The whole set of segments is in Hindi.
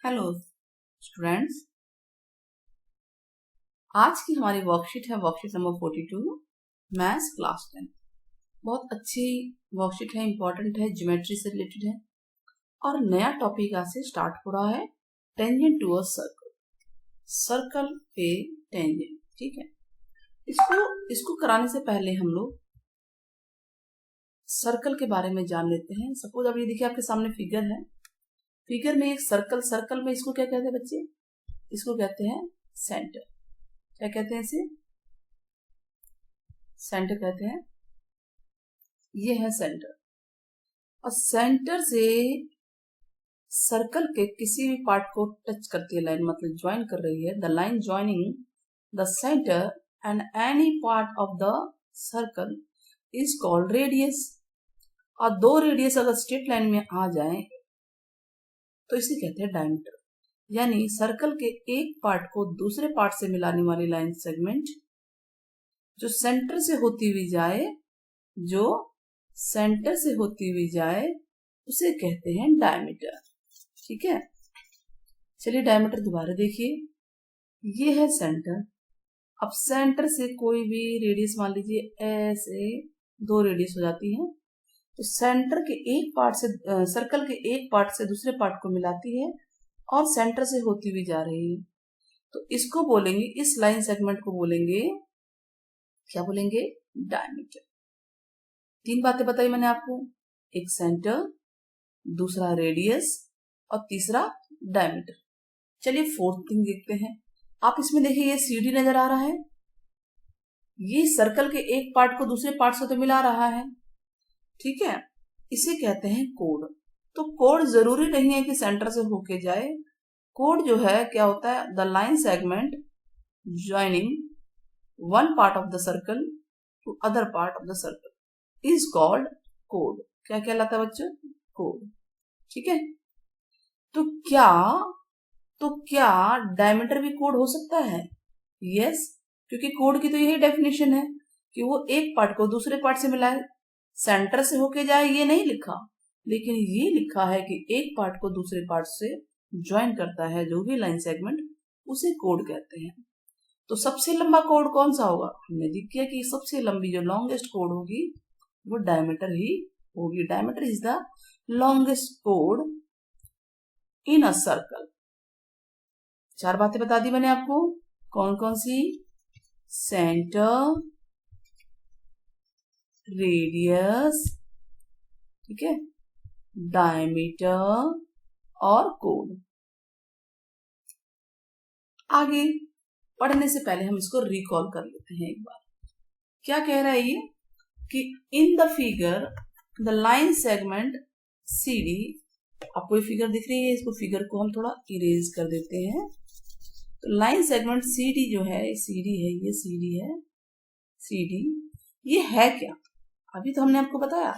हेलो स्टूडेंट्स, आज की हमारी वर्कशीट है वर्कशीट नंबर 42 मैथ्स क्लास 10। बहुत अच्छी वर्कशीट है, इंपॉर्टेंट है, ज्योमेट्री से रिलेटेड है और नया टॉपिक आज से स्टार्ट हो रहा है, tangent to a circle. Circle पे टेंजेंट, ठीक है। इसको कराने से पहले हम लोग सर्कल के बारे में जान लेते हैं। सपोज अब ये देखिए आपके सामने फिगर है, फिगर में एक सर्कल में इसको क्या कहते हैं बच्चे? इसको कहते हैं सेंटर। क्या कहते हैं इसे? सेंटर कहते हैं। ये है सेंटर, और सेंटर से सर्कल के किसी भी पार्ट को टच करती है लाइन, मतलब ज्वाइन कर रही है। The line joining the centre and any part of the circle is called radius. और दो रेडियस अगर स्ट्रेट लाइन में आ जाए तो इसे कहते हैं डायमीटर। यानी सर्कल के एक पार्ट को दूसरे पार्ट से मिलाने वाली लाइन सेगमेंट जो सेंटर से होती हुई जाए, उसे कहते हैं डायमीटर। ठीक है, चलिए डायमीटर दोबारा देखिए। ये है सेंटर। अब सेंटर से कोई भी रेडियस, मान लीजिए ऐसे दो रेडियस हो जाती है, तो सेंटर के एक पार्ट से सर्कल के एक पार्ट से दूसरे पार्ट को मिलाती है और सेंटर से होती हुई जा रही है। तो इसको बोलेंगे, इस लाइन सेगमेंट को बोलेंगे, क्या बोलेंगे? डायमीटर। तीन बातें बताई मैंने आपको, एक सेंटर, दूसरा रेडियस और तीसरा डायमीटर। चलिए फोर्थ थिंग देखते हैं। आप इसमें देखिए, ये सीडी नजर आ रहा है, ये सर्कल के एक पार्ट को दूसरे पार्ट से तो मिला रहा है, ठीक है। इसे कहते हैं कोड। तो कोड जरूरी नहीं है कि सेंटर से होके जाए। कोड जो है क्या होता है? The line segment joining one part of the circle to other part of the circle is called कोड। क्या कहलाता है बच्चों? कोड। ठीक है। तो क्या डायमीटर भी कोड हो सकता है? यस, क्योंकि कोड की तो यही डेफिनेशन है कि वो एक पार्ट को दूसरे पार्ट से मिलाए, सेंटर से होके जाए, ये नहीं लिखा, लेकिन ये लिखा है कि एक पार्ट को दूसरे पार्ट से ज्वाइन करता है जो भी लाइन सेगमेंट, उसे कोड कहते हैं। तो सबसे लंबा कोड कौन सा होगा? हमने देख किया कि सबसे लंबी जो लॉन्गेस्ट कोड होगी वो डायमीटर ही होगी। Diameter is the longest code in a circle. चार बातें बता दी मैंने आपको, कौन कौन सी? सेंटर, रेडियस, ठीक है, डायमीटर और कोड। आगे पढ़ने से पहले हम इसको रिकॉल कर लेते हैं एक बार। क्या कह रहा है ये? कि in the figure the line segment CD, आपको ये फिगर दिख रही है, इसको फिगर को हम थोड़ा इरेज कर देते हैं। तो लाइन सेगमेंट CD जो है, CD है, ये CD है, CD ये है क्या? अभी तो हमने आपको बताया,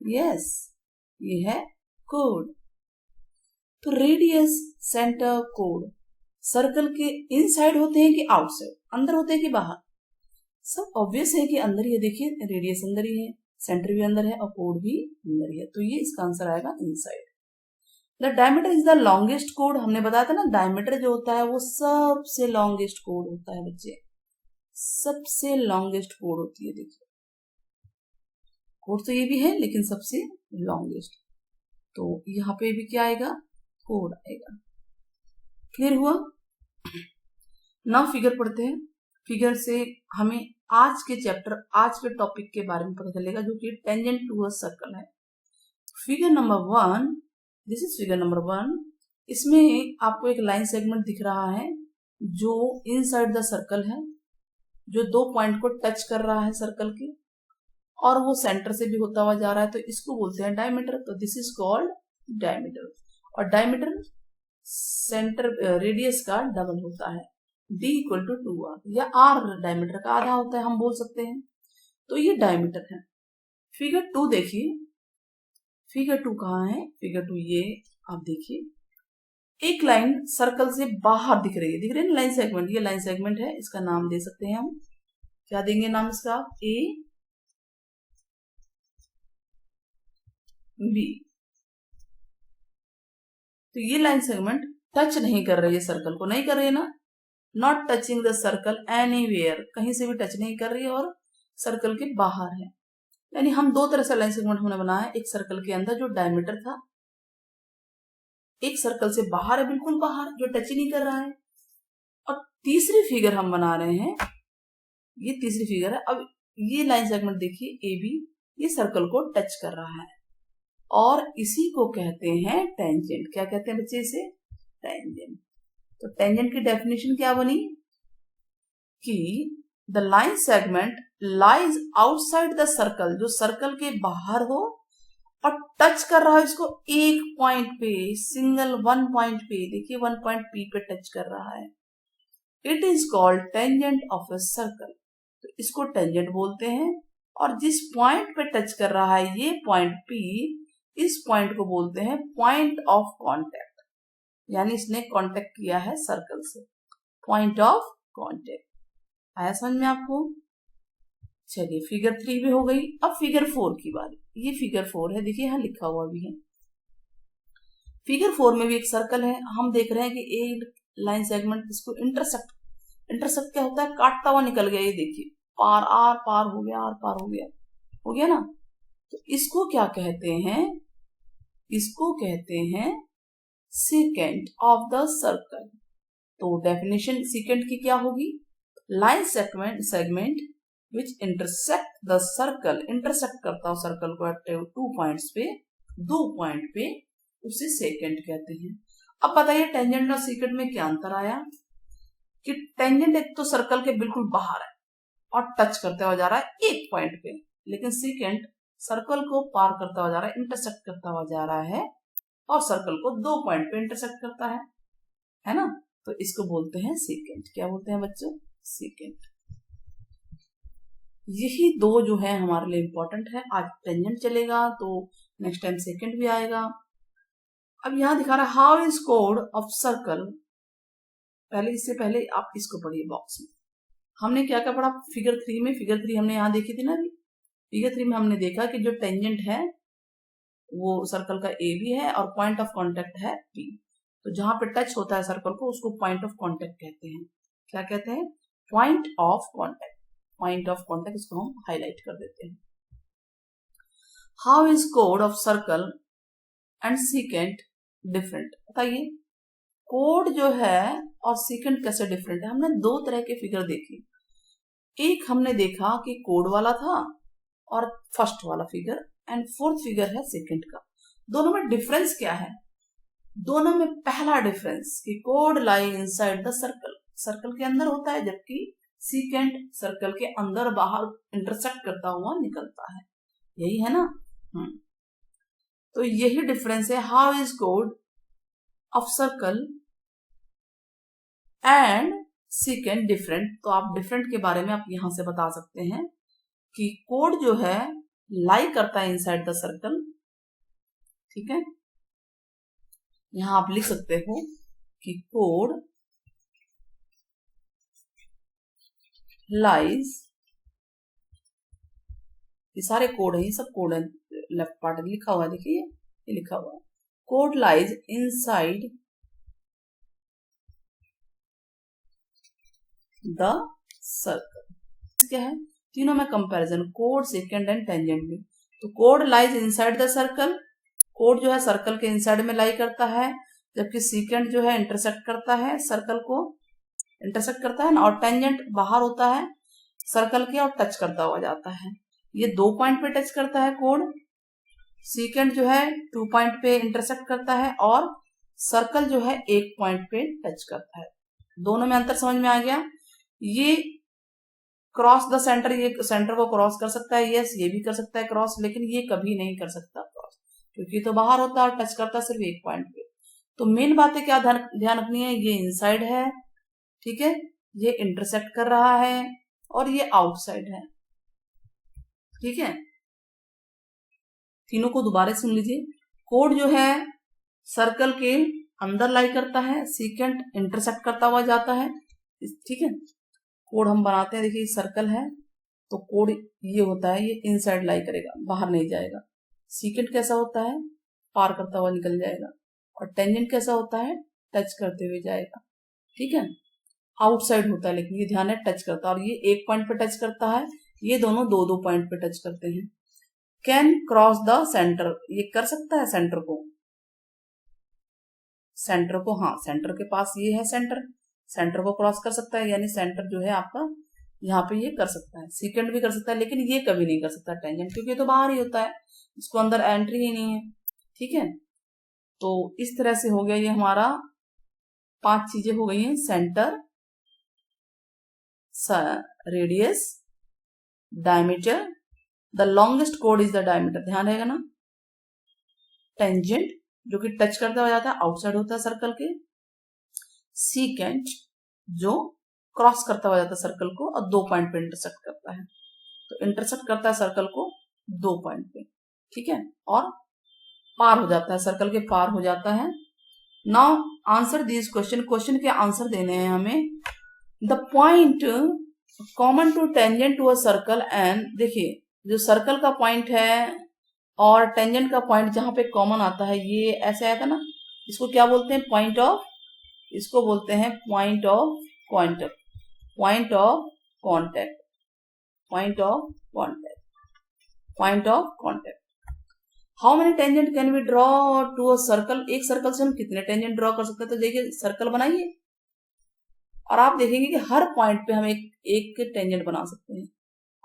यस, ये है कोड। तो रेडियस, सेंटर, कोड सर्कल के इनसाइड होते हैं कि आउटसाइड, अंदर होते हैं कि बाहर? सब ऑब्वियस है कि अंदर ही है। देखिए रेडियस अंदर ही है, सेंटर भी अंदर है और कोड भी अंदर ही है, तो ये इसका आंसर आएगा inside. The diameter is the longest code. हमने बताया था ना, डायमीटर जो होता है वो सबसे लॉन्गेस्ट कोड होता है बच्चे, सबसे लॉन्गेस्ट कोड होती है। देखिए कोड तो ये भी है लेकिन सबसे लॉन्गेस्ट, तो यहाँ पे भी क्या आएगा? कोड आएगा। क्लियर हुआ? नाउ फिगर पढ़ते हैं। फिगर से हमें आज के चैप्टर, आज के टॉपिक के बारे में पता चलेगा, जो कि टेंजेंट टू अ सर्कल है। Figure number 1, this is figure number 1। इसमें आपको एक लाइन सेगमेंट दिख रहा है जो इनसाइड द सर्कल है, जो दो पॉइंट को टच कर रहा है सर्कल के, और वो सेंटर से भी होता हुआ जा रहा है, तो इसको बोलते हैं डायमीटर। तो दिस इज कॉल्ड डायमीटर। और डायमीटर सेंटर रेडियस का डबल होता है, D इक्वल टू 2R, या R डायमीटर का आधा होता है, हम बोल सकते हैं। तो ये डायमीटर है। फिगर 2 देखिए, फिगर 2 कहाँ है? फिगर 2 ये आप देखिए, एक लाइन सर्कल से बाहर दिख रही है, दिख रही है ना लाइन सेगमेंट, ये लाइन सेगमेंट है, इसका नाम दे सकते हैं हम, क्या देंगे नाम इसका? A B। तो ये लाइन सेगमेंट टच नहीं कर रही है सर्कल को, नहीं कर रही है ना, not touching the circle anywhere, कहीं से भी टच नहीं कर रही है और सर्कल के बाहर है। यानी हम दो तरह से लाइन सेगमेंट हमने बनाया, एक सर्कल के अंदर जो डायमीटर था, एक सर्कल से बाहर है, बिल्कुल बाहर, जो टच ही नहीं कर रहा है। और तीसरी फिगर हम बना रहे हैं, ये तीसरी फिगर है। अब ये लाइन सेगमेंट देखिए ए बी, ये सर्कल को टच कर रहा है और इसी को कहते हैं टेंजेंट। क्या कहते हैं बच्चे इसे? टेंजेंट। तो टेंजेंट की डेफिनेशन क्या बनी कि the line segment lies outside the circle, जो सर्कल के बाहर हो और टच कर रहा है इसको एक पॉइंट पे, सिंगल वन पॉइंट पे, देखिए वन पॉइंट पी पे टच कर रहा है, it is called tangent of a circle. तो इसको टेंजेंट बोलते हैं। और जिस पॉइंट पे टच कर रहा है ये पॉइंट पी, इस पॉइंट को बोलते हैं पॉइंट ऑफ कांटेक्ट, यानी इसने कांटेक्ट किया है सर्कल से, पॉइंट ऑफ कांटेक्ट। आया समझ में आपको? चलिए फिगर 3 भी हो गई। अब फिगर 4 की बारी। ये फिगर 4 है, देखिए यहां लिखा हुआ भी है। फिगर 4 में भी एक सर्कल है। हम देख रहे हैं कि एक लाइन सेगमेंट इसको इंटरसेक्ट क्या होता है? काटता हुआ निकल गया, ये देखिए पार, आर पार हो गया, आर पार हो गया ना। तो इसको क्या कहते हैं? इसको कहते हैं सेकेंट ऑफ द सर्कल। तो डेफिनेशन सेकेंट की क्या होगी? Line segment which intersect the circle, intersect करता हो सर्कल को एट 2 पॉइंट्स पे, 2 पॉइंट पे, उसे सेकेंट कहते हैं। अब बताइए टेंजेंट और सेकेंट में क्या अंतर आया? कि टेंजेंट एक तो सर्कल के बिल्कुल बाहर है और टच करते हुआ जा रहा है एक पॉइंट पे, लेकिन सेकेंट सर्कल को पार करता हुआ जा रहा है, इंटरसेक्ट करता हुआ जा रहा है और सर्कल को 2 पॉइंट पे इंटरसेक्ट करता है ना। तो इसको बोलते हैं सेकेंट। क्या बोलते हैं बच्चों? सेकेंट। यही दो जो है हमारे लिए इंपॉर्टेंट है। आज टेंजेंट चलेगा तो नेक्स्ट टाइम सेकेंड भी आएगा। अब यहां दिखा रहा है how is code of circle. पहले इससे पहले आप इसको पढ़िए बॉक्स में। हमने क्या क्या पढ़ा फिगर 3 में? फिगर 3 हमने यहां देखी थी ना। फिगर 3 में हमने देखा कि जो टेंजेंट है वो सर्कल का ए भी है और पॉइंट ऑफ कांटेक्ट है पी। तो जहां पे टच होता है सर्कल को उसको पॉइंट ऑफ कांटेक्ट कहते हैं। क्या कहते हैं? Point of contact. Point of contact, इसको हम हाईलाइट कर देते हैं। How is code of circle and secant different? बताइए कोड जो है और सेकेंट कैसे डिफरेंट है? हमने दो तरह के फिगर देखी। एक हमने देखा कि कोड वाला था और फर्स्ट वाला फिगर, एंड फोर्थ फिगर है सेकेंड का। दोनों में डिफरेंस क्या है? दोनों में पहला डिफरेंस कि code lie inside the circle, circle के अंदर होता है, जबकि सेकेंड सर्कल के अंदर बाहर इंटरसेक्ट करता हुआ निकलता है। यही है ना। तो यही डिफरेंस है। How is code of circle and second different? तो आप डिफरेंट के बारे में आप यहां से बता सकते हैं कि कोड जो है लाई करता है इनसाइड द सर्कल। ठीक है, यहां आप लिख सकते हो कि कोड लाइज, ये सारे कोड है, ये सब कोड है, लेफ्ट पार्ट लिखा हुआ है, देखिए ये लिखा हुआ है, code lies inside the circle. क्या है? तीनों में comparison, code, second and tangent में। तो code lies inside the circle, code जो है सर्कल के इनसाइड में लाई करता है, जबकि सेकेंड जो है इंटरसेक्ट करता है, सर्कल को इंटरसेक्ट करता है ना, और टेंजेंट बाहर होता है सर्कल के और टच करता हुआ जाता है। ये 2 पॉइंट पे टच करता है कोड, सेकेंड जो है 2 पॉइंट पे इंटरसेक्ट करता है और सर्कल जो है 1 पॉइंट पे टच करता है। दोनों में अंतर समझ में आ गया? ये क्रॉस द सेंटर, ये सेंटर को क्रॉस कर सकता है, यस ये भी कर सकता है क्रॉस, लेकिन ये कभी नहीं कर सकता क्रॉस, क्योंकि तो बाहर होता है और टच करता है सिर्फ 1 पॉइंट पे। तो मेन बातें क्या ध्यान रखनी है? ये इनसाइड है, ठीक है, ये इंटरसेक्ट कर रहा है और ये आउटसाइड है। ठीक है, तीनों को दोबारा सुन लीजिए। कोड जो है सर्कल के अंदर लाई करता है, सेकेंड इंटरसेक्ट करता हुआ जाता है। ठीक है, कोड हम बनाते हैं, देखिए सर्कल है तो कोड ये होता है, ये इनसाइड लाई करेगा, बाहर नहीं जाएगा। सेकेंड कैसा होता है? पार करता हुआ निकल जाएगा। और टेंजेंट कैसा होता है, टच करते हुए जाएगा, ठीक है, आउटसाइड होता है, लेकिन ये ध्यान है टच करता है, और ये एक पॉइंट पे टच करता है, ये दोनों दो दो पॉइंट पे टच करते हैं। कैन क्रॉस द सेंटर, ये कर सकता है सेंटर को, सेंटर को, हाँ सेंटर के पास ये है सेंटर को क्रॉस कर सकता है, यानी सेंटर जो है आपका यहाँ पे ये कर सकता है, सेकंड भी कर सकता है, लेकिन ये कभी नहीं कर सकता टेंजेंट, क्योंकि ये तो बाहर ही होता है, इसको अंदर एंट्री ही नहीं है, ठीक है। तो इस तरह से हो गया ये हमारा 5 चीजें हो गई हैं, centre, radius, diameter, the longest code is the diameter, ध्यान रहेगा ना, टेंजेंट जो कि टच करता हुआ जाता है, आउटसाइड होता है सर्कल के, सीकेंट जो क्रॉस करता हुआ जाता है सर्कल को और 2 पॉइंट पे इंटरसेक्ट करता है, तो इंटरसेक्ट करता है सर्कल को 2 पॉइंट पे, ठीक है, और पार हो जाता है, सर्कल के पार हो जाता है। नाउ आंसर दिस क्वेश्चन के आंसर देने हैं हमें। The point common to tangent to a circle and, देखिए जो सर्कल का पॉइंट है और टेंजेंट का पॉइंट जहां पे कॉमन आता है, ये ऐसे आया था ना, इसको क्या बोलते हैं, पॉइंट ऑफ, इसको बोलते हैं point of contact, point of contact, point of contact, point of contact. How many tangent can we draw to a circle, एक सर्कल से हम कितने टेंजेंट ड्रॉ कर सकते हैं, तो देखिए सर्कल बनाइए और आप देखेंगे कि हर पॉइंट पे हम एक टेंजेंट बना सकते हैं।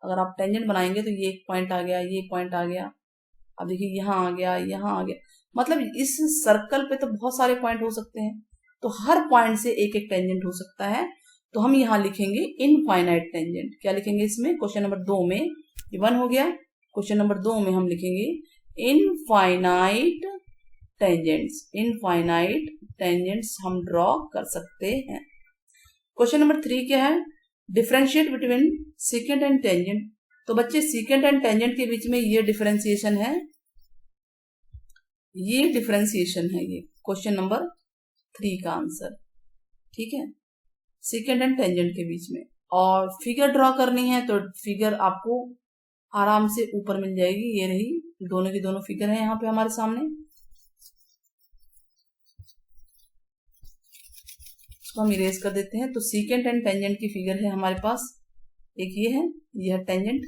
अगर आप टेंजेंट बनाएंगे तो ये एक पॉइंट आ गया, ये पॉइंट आ गया, अब देखिए यहाँ आ गया, यहाँ आ गया, मतलब इस सर्कल पे तो बहुत सारे पॉइंट हो सकते हैं, तो हर पॉइंट से एक एक टेंजेंट हो सकता है। तो हम यहाँ लिखेंगे इनफाइनाइट टेंजेंट, क्या लिखेंगे इसमें, क्वेश्चन नंबर 2 में, ये 1 हो गया, क्वेश्चन नंबर 2 में हम लिखेंगे इनफाइनाइट टेंजेंट्स, इनफाइनाइट टेंजेंट्स हम ड्रॉ कर सकते हैं। क्वेश्चन नंबर 3 क्या है, differentiate between secant and tangent, तो बच्चे सीकेंट एंड टेंजेंट के बीच में ये डिफरेंशिएशन है, ये डिफरेंशिएशन है, ये क्वेश्चन नंबर 3 का आंसर, ठीक है, सीकेंट एंड टेंजेंट के बीच में। और फिगर ड्रॉ करनी है तो फिगर आपको आराम से ऊपर मिल जाएगी, ये रही, दोनों की दोनों फिगर है यहाँ पे हमारे सामने, इसको हम इरेज कर देते हैं। तो सीकेंट एंड टेंजेंट की फिगर है हमारे पास, एक ये है, यह टेंजेंट,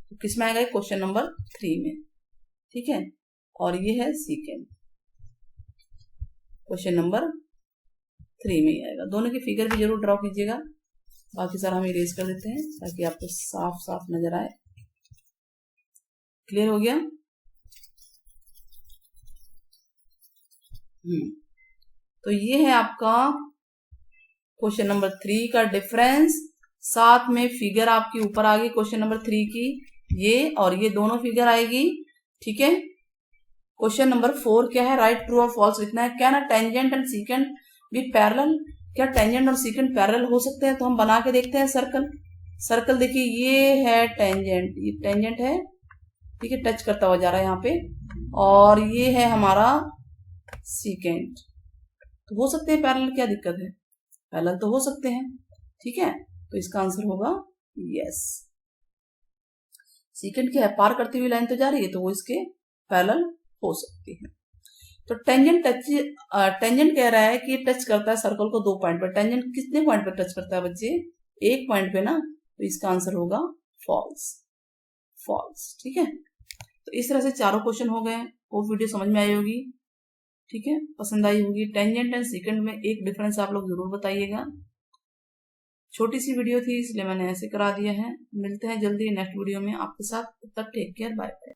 तो किस में आएगा, क्वेश्चन नंबर 3 में, ठीक है, और ये है सीकेंट, क्वेश्चन नंबर 3 में ही आएगा। दोनों की फिगर भी जरूर ड्रॉ कीजिएगा, बाकी सारा हम इरेज कर देते हैं ताकि आपको साफ साफ नजर आए। क्लियर हो गया, तो ये है आपका क्वेश्चन नंबर 3 का डिफरेंस, साथ में फिगर आपकी ऊपर आ गई क्वेश्चन नंबर 3 की, ये और ये दोनों फिगर आएगी, ठीक है। क्वेश्चन नंबर 4 क्या है, राइट ट्रू और फॉल्स लिखना है। Can a tangent and secant be parallel, क्या टेंजेंट और सीकेंट पैरेलल हो सकते हैं, तो हम बना के देखते हैं सर्कल देखिए, ये है टेंजेंट, ये टेंजेंट है, ठीक है, टच करता हुआ जा रहा है यहाँ पे, और ये है हमारा सीकेंट, तो हो सकते हैं पैरेलल, क्या दिक्कत है, पैरेलल तो हो सकते हैं, ठीक है, तो इसका आंसर होगा यस। सीकेंट क्या है, पार करती हुई लाइन तो जा रही है, तो वो इसके पैरेलल हो सकती है। तो टेंजेंट कह रहा है कि टच करता है सर्कल को 2 पॉइंट पर, टेंजेंट कितने पॉइंट पर टच करता है बच्चे, 1 पॉइंट पे ना, तो इसका आंसर होगा फॉल्स, ठीक है। तो इस तरह से चारों क्वेश्चन हो गए, वो वीडियो समझ में आई होगी, ठीक है, पसंद आई होगी। टेंजेंट एंड सीकेंट में एक डिफरेंस आप लोग जरूर बताइएगा, छोटी सी वीडियो थी इसलिए मैंने ऐसे करा दिया है। मिलते हैं जल्दी नेक्स्ट वीडियो में आपके साथ, तब तक टेक केयर, बाय बाय।